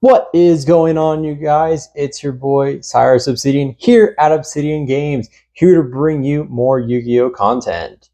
What is going on, you guys? It's your boy Cyrus Obsidian here at Obsidian Games, here to bring you more Yu-Gi-Oh content.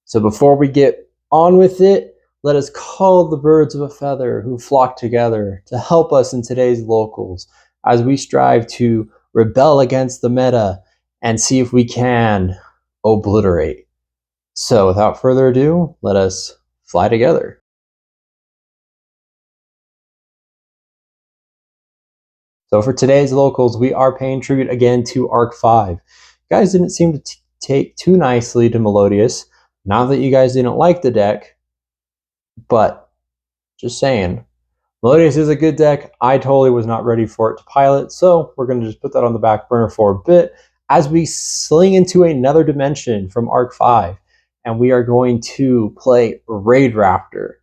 So before we get on with it, let us call the birds of a feather who flock together to help us in today's locals as we strive to rebel against the meta and see if we can obliterate. So without further ado, let us fly together. So for today's locals, we are paying tribute again to Arc 5. You guys didn't seem to take too nicely to Melodious. Not that you guys didn't like the deck, but just saying. Melodious is a good deck. I totally was not ready for it to pilot, so we're going to just put that on the back burner for a bit as we sling into another dimension from Arc 5, and we are going to play Raidraptor.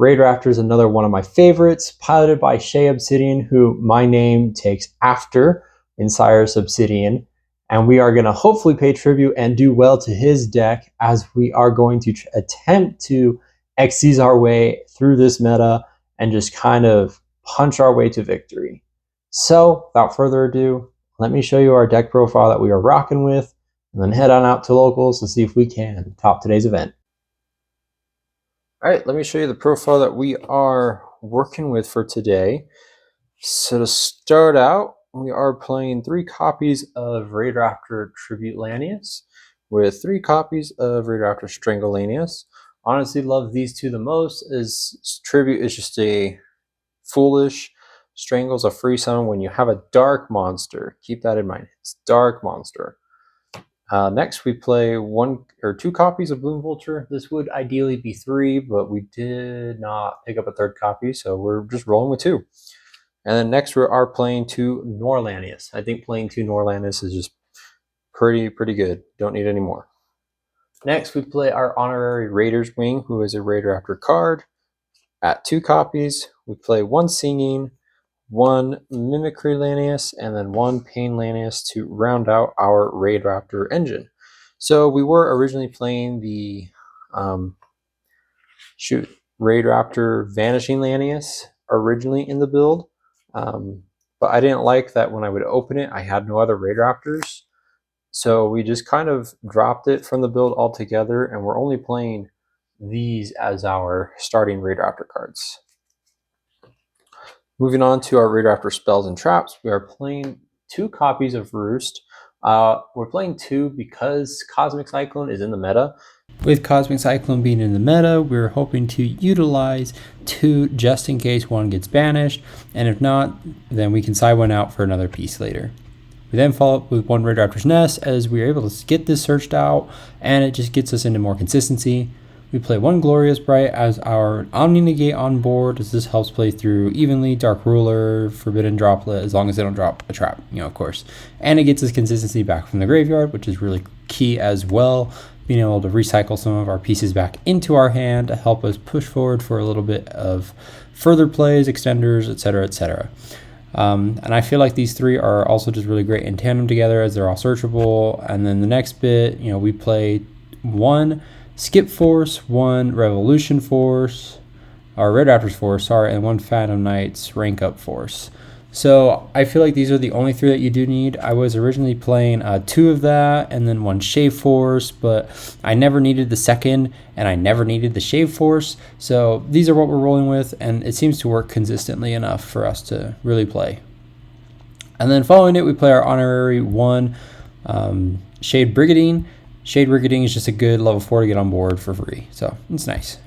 Raidraptor is another one of my favorites, piloted by Shea Obsidian, who my name takes after in Cyrus Obsidian. And we are going to hopefully pay tribute and do well to his deck as we are going to attempt to Xyz our way through this meta and just kind of punch our way to victory. So, without further ado, let me show you our deck profile that we are rocking with, and then head on out to locals to see if we can top today's event. All right, let me show you the profile that we are working with for today. So to start out, we are playing 3 copies of Raidraptor Tribute Lanius with 3 copies of Raidraptor Strangle Lanius. Honestly, love these two the most, as Tribute is just a foolish. Strangle's a free summon when you have a dark monster. Keep that in mind. It's dark monster. Next, we play 1 or 2 copies of Bloom Vulture. This would ideally be 3, but we did not pick up a 3rd copy, so we're just rolling with 2. And then next, we are playing 2 Norlanius. I think playing 2 Norlanius is just pretty good. Don't need any more. Next, we play our Honorary Raider's Wing, who is a Raidraptor card. At 2 copies, we play 1 Singing, 1 Mimicry Lanius, and then 1 Pain Lanius to round out our Raidraptor engine. So we were originally playing the Raidraptor Vanishing Lanius originally in the build, but I didn't like that when I would open it, I had no other Raidraptors. So we just kind of dropped it from the build altogether, and we're only playing these as our starting Raidraptor cards. Moving on to our Raidraptor spells and traps, we are playing 2 copies of Roost. We're playing 2 because Cosmic Cyclone is in the meta. With Cosmic Cyclone being in the meta, we're hoping to utilize 2 just in case one gets banished, and if not, then we can side one out for another piece later. We then follow up with 1 Raidraptor's Nest as we are able to get this searched out, and it just gets us into more consistency. We play 1 Glorious Bright as our Omni Negate on board, as this helps play through evenly Dark Ruler, Forbidden Droplet, as long as they don't drop a trap, of course. And it gets us consistency back from the graveyard, which is really key as well, being able to recycle some of our pieces back into our hand to help us push forward for a little bit of further plays, extenders, etc., etc. And I feel like these 3 are also just really great in tandem together as they're all searchable. And then the next bit, we play 1 Skip Force, 1 Revolution Force, or Raidraptors Force, sorry, and 1 Phantom Knights Rank Up Force. So I feel like these are the only 3 that you do need. I was originally playing 2 of that and then 1 Shave Force, but I never needed the 2nd and I never needed the Shave Force. So these are what we're rolling with, and it seems to work consistently enough for us to really play. And then following it, we play our Honorary 1 Shade Brigadine. Shade Brigadine is just a good level 4 to get on board for free, so it's nice.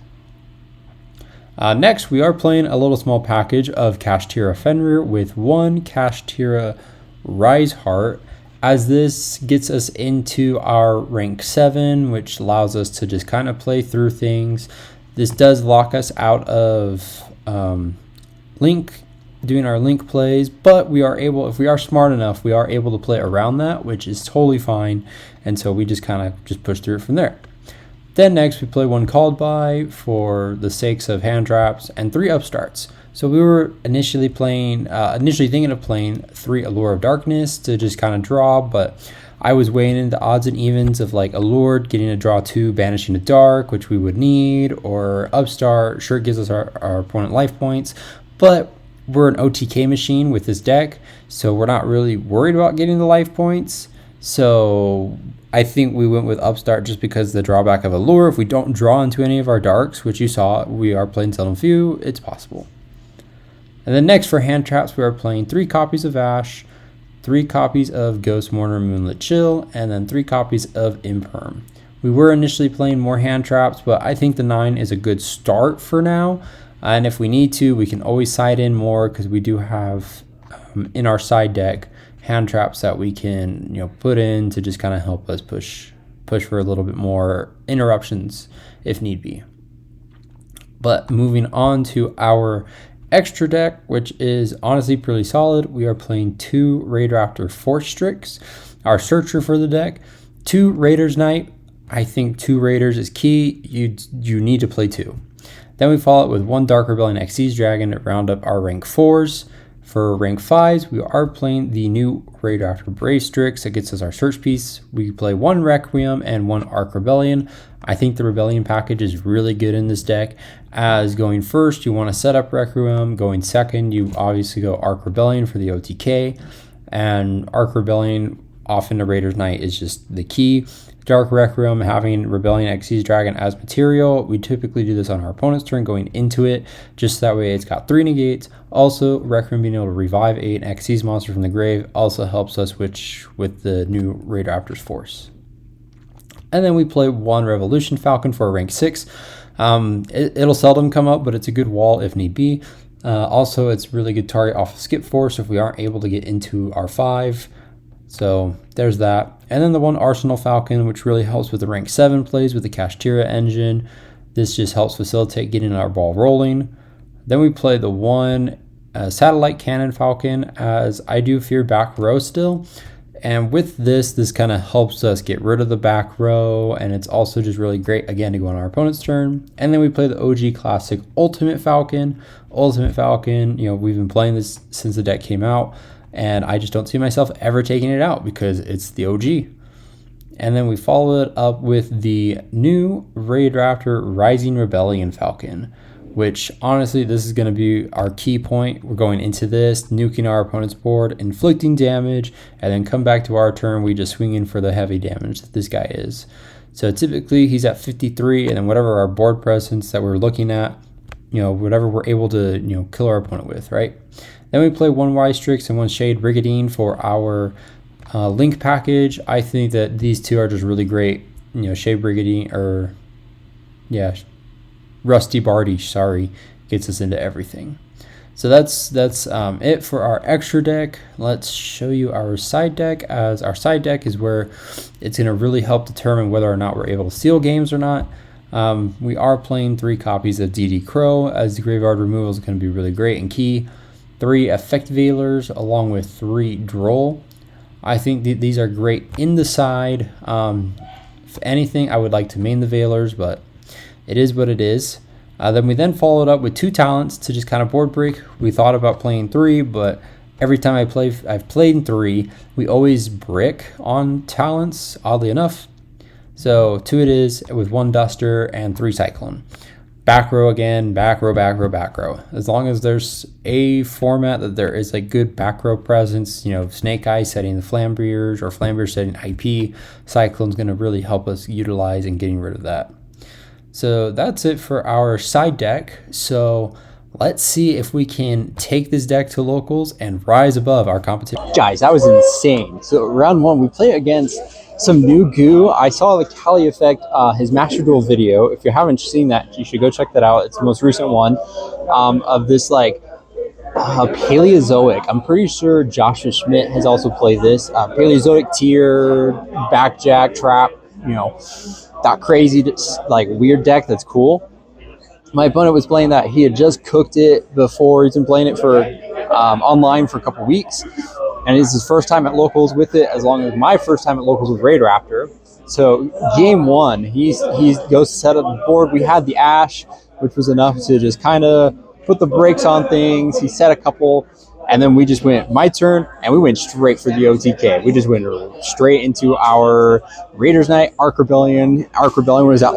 Next, we are playing a little small package of Kashtira Fenrir with 1 Kashtira Rise Heart, as this gets us into our rank 7, which allows us to just kind of play through things. This does lock us out of doing our link plays, but we are able, if we are smart enough, we are able to play around that, which is totally fine, and so we just kind of just push through it from there. Then next, we play 1 Called By for the sakes of hand traps and 3 Upstarts. So we were initially thinking of playing 3 Allure of Darkness to just kind of draw, but I was weighing in the odds and evens of like Allured getting to draw 2, Banishing the Dark, which we would need, or Upstart, sure, it gives us our opponent life points, but we're an OTK machine with this deck, so we're not really worried about getting the life points. So I think we went with Upstart just because the drawback of Allure, if we don't draw into any of our darks, which you saw, we are playing Seldom Few, it's possible. And then next for hand traps, we are playing 3 copies of Ash, 3 copies of Ghost Mourner Moonlit Chill, and then 3 copies of Imperm. We were initially playing more hand traps, but I think the 9 is a good start for now. And if we need to, we can always side in more because we do have in our side deck hand traps that we can put in to just kind of help us push for a little bit more interruptions if need be. But moving on to our extra deck, which is honestly pretty solid. We are playing 2 Raidraptor Force Strix, our searcher for the deck, 2 Raiders Knight. I think 2 Raiders is key. You need to play 2. Then we follow it with 1 Dark Rebellion Xyz Dragon to round up our rank 4s. For rank 5s, we are playing the new Raidraptor Brave Strix. That gets us our search piece. We play 1 Requiem and 1 Arc Rebellion. I think the Rebellion package is really good in this deck. As going first, you want to set up Requiem. Going second, you obviously go Arc Rebellion for the OTK. And Arc Rebellion, often the Raiders Knight, is just the key. Dark Requiem, having Rebellion Xyz Dragon as material. We typically do this on our opponent's turn going into it, just that way it's got 3 negates. Also, Requiem being able to revive 8 Xyz monsters from the grave also helps us with the new Raidraptors Force. And then we play 1 Revolution Falcon for a rank 6. It'll seldom come up, but it's a good wall if need be. Also, it's really good target off of Skip Force if we aren't able to get into our 5. So there's that. And then the 1 Arsenal Falcon, which really helps with the rank 7 plays with the Kashtira engine. This just helps facilitate getting our ball rolling. Then we play the 1 Satellite Cannon Falcon, as I do fear back row still. And with this kind of helps us get rid of the back row, and it's also just really great, again, to go on our opponent's turn. And then we play the OG Classic Ultimate Falcon. Ultimate Falcon, we've been playing this since the deck came out, and I just don't see myself ever taking it out because it's the OG. And then we follow it up with the new Raidraptor Rising Rebellion Falcon, which honestly, this is going to be our key point. We're going into this, nuking our opponent's board, inflicting damage, and then come back to our turn, we just swing in for the heavy damage that this guy is. So typically he's at 53, and then whatever our board presence that we're looking at, whatever we're able to, kill our opponent with, right? Then we play 1 Y Strix and 1 Shade Brigadine for our link package. I think that these 2 are just really great. Shade Brigadine, Rusty Barty, gets us into everything. So that's it for our extra deck. Let's show you our side deck, as our side deck is where it's going to really help determine whether or not we're able to steal games or not. We are playing 3 copies of DD Crow, as the graveyard removal is going to be really great and key. 3 Effect Veilers along with 3 Droll. I think these are great in the side. If anything, I would like to main the Veilers, but it is what it is. Then we followed up with 2 talents to just kind of board break. We thought about playing 3, but every time I've played 3, we always brick on talents, oddly enough. So 2 it is, with 1 Duster and 3 Cyclone. Back row again, back row, back row, back row. As long as there's a format that there is a good back row presence, Snake Eyes setting the Flambeers or Flambeers setting IP, Cyclone's going to really help us utilize and getting rid of that. So that's it for our side deck. So let's see if we can take this deck to locals and rise above our competition. Guys, that was insane. So round 1, we play against some new goo. I saw the Cali Effect, his Master Duel video. If you haven't seen that, you should go check that out. It's the most recent one of this Paleozoic. I'm pretty sure Joshua Schmidt has also played this. Paleozoic tier, backjack, trap, that crazy, weird deck that's cool. My opponent was playing that. He had just cooked it before. He's been playing it for online for a couple weeks. And it's his first time at locals with it, as long as my first time at locals with Raidraptor. So game 1, he goes to set up the board. We had the Ash, which was enough to just kind of put the brakes on things. He set a couple, and then we just went my turn, and we went straight for the OTK. We just went straight into our Raiders Knight, Arc Rebellion. Arc Rebellion was at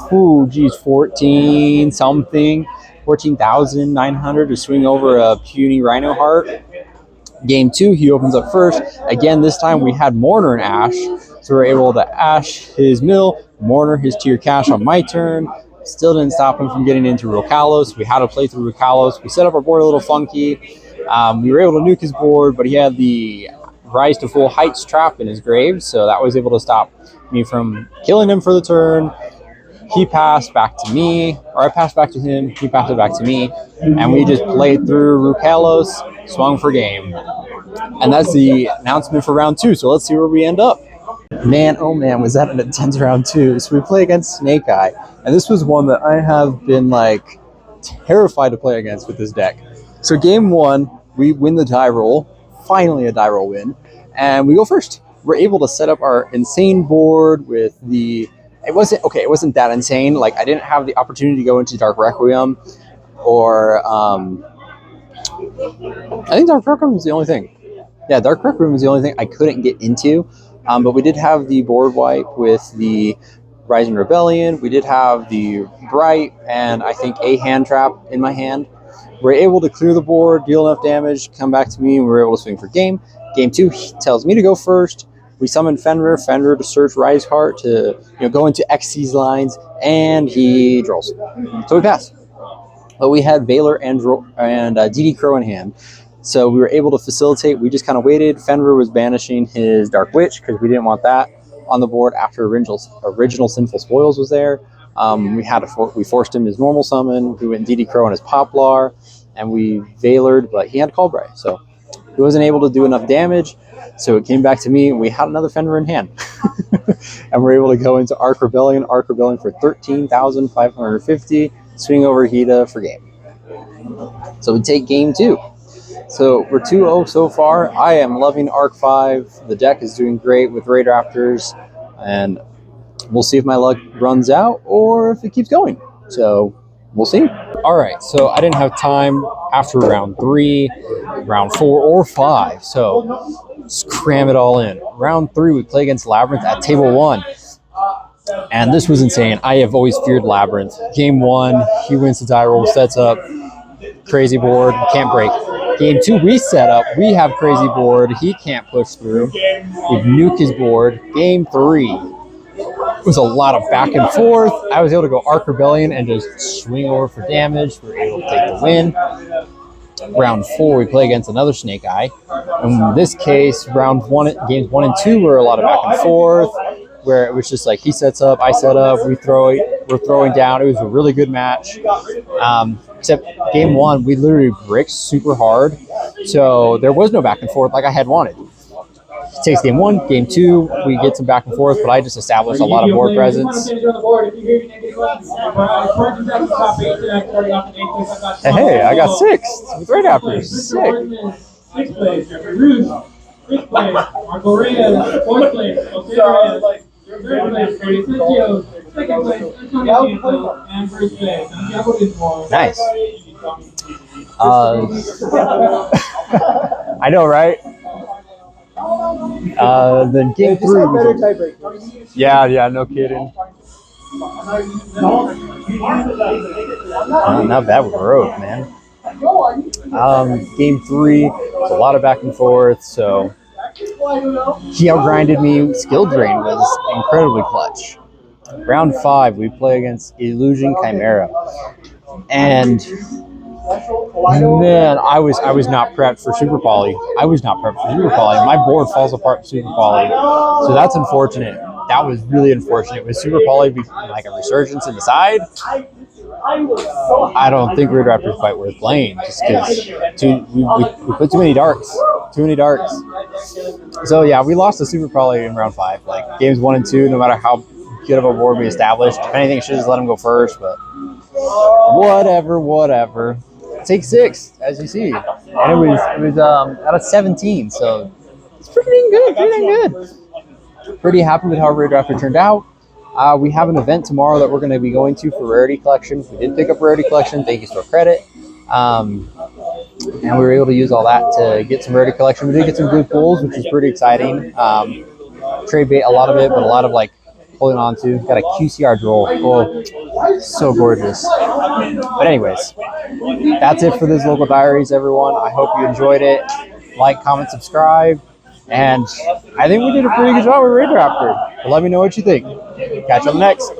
14 something. 14,900 to swing over a puny Rhino Heart. Game 2, he opens up first. Again, this time we had Mourner and Ash, so we were able to Ash his mill, Mourner his tier cash on my turn. Still didn't stop him from getting into Rokalos. We had to play through Rokalos. We set up our board a little funky. We were able to nuke his board, but he had the Rise to Full Heights trap in his grave, so that was able to stop me from killing him for the turn. He passed back to me, or I passed back to him, he passed it back to me, and we just played through Rukalos, swung for game. And that's the announcement for round 2, so let's see where we end up. Man, oh man, was that an intense round 2. So we play against Snake Eye, and this was one that I have been like terrified to play against with this deck. So game 1, we win the die roll, finally a die roll win, and we go first. We're able to set up our insane board with the... It wasn't that insane. Like, I didn't have the opportunity to go into Dark Requiem, or I think Dark Requiem was the only thing. Yeah, Dark Requiem was the only thing I couldn't get into. But we did have the board wipe with the Rising Rebellion. We did have the Bright, and I think a hand trap in my hand. We're able to clear the board, deal enough damage, come back to me, and we're able to swing for game. Game 2, he tells me to go first. We summon Fenrir to search Rise Heart to go into XC's lines, and he draws. So we pass. But we had Valor and DD Crow in hand. So we were able to facilitate. We just kind of waited. Fenrir was banishing his Dark Witch because we didn't want that on the board after original Sinful Spoils was there. We forced him his normal summon. We went DD Crow on his Poplar, and we Valored, but he had Callbright. So he wasn't able to do enough damage. So it came back to me, and we had another Fenrir in hand. And we're able to go into Arc Rebellion for 13,550, swing over Hida for game. So we take game 2. So we're 2-0 so far. I am loving Arc 5. The deck is doing great with Raidraptors, and we'll see if my luck runs out or if it keeps going. So we'll see. All right, so I didn't have time after round 3, round 4, or 5. So let's cram it all in. Round 3, we play against Labyrinth at table 1. And this was insane. I have always feared Labyrinth. Game 1, he wins the die roll, sets up, crazy board, can't break. Game 2, we set up, we have crazy board, he can't push through. We nuke his board. Game 3, it was a lot of back and forth. I was able to go Arc Rebellion and just swing over for damage. We were able to take the win. Round 4, we play against another Snake Eye. In this case, games 1 and 2 were a lot of back and forth, where it was just like he sets up, I set up, we're throwing down. It was a really good match. Except game 1, we literally bricked super hard, so there was no back and forth like I had wanted. He takes game 1, game 2, we get some back and forth, but I just established a lot of board presence. Hey, I got 6 with Raidraptors. Sick. Sixth place, Jeffrey Roos. Fifth place, Marco Reyes. Fourth place, Jose Reyes. Third place, Cody Sergio. Second place, Antonio Pinto. And first place, Santiago Lisboa. Nice. I know, right? Then game 3. Yeah, no kidding. Not bad with Rogue, man. Game 3 was a lot of back and forth, so he outgrinded me. Skill Drain was incredibly clutch. Round 5, we play against Illusion Chimera, and man, I was not prepped for Super Poly. My board falls apart in Super Poly, so that's unfortunate. That was really unfortunate. With Super Poly like a resurgence in the side, I don't think Raidraptors is quite worth playing, just because we put too many darks. So yeah, we lost to Super Poly in round 5. Like games 1 and 2, no matter how good of a board we established. If anything, should just let him go first, but whatever. Take 6, as you see, and it was out of 17, so it's pretty dang good. Pretty happy with how Raidraptor turned out. We have an event tomorrow that we're going to be going to for Rarity Collection. We did pick up Rarity Collection, thank you Store Credit. And we were able to use all that to get some Rarity Collection. We did get some good pulls, which is pretty exciting. Trade bait, a lot of it, but a lot of like holding on to. Got a QCR droll. Well, So gorgeous. But anyways, that's it for this local diaries, everyone. I hope you enjoyed it. Like, comment, subscribe. And I think we did a pretty good job with Raidraptor. But let me know what you think. Catch you on the next.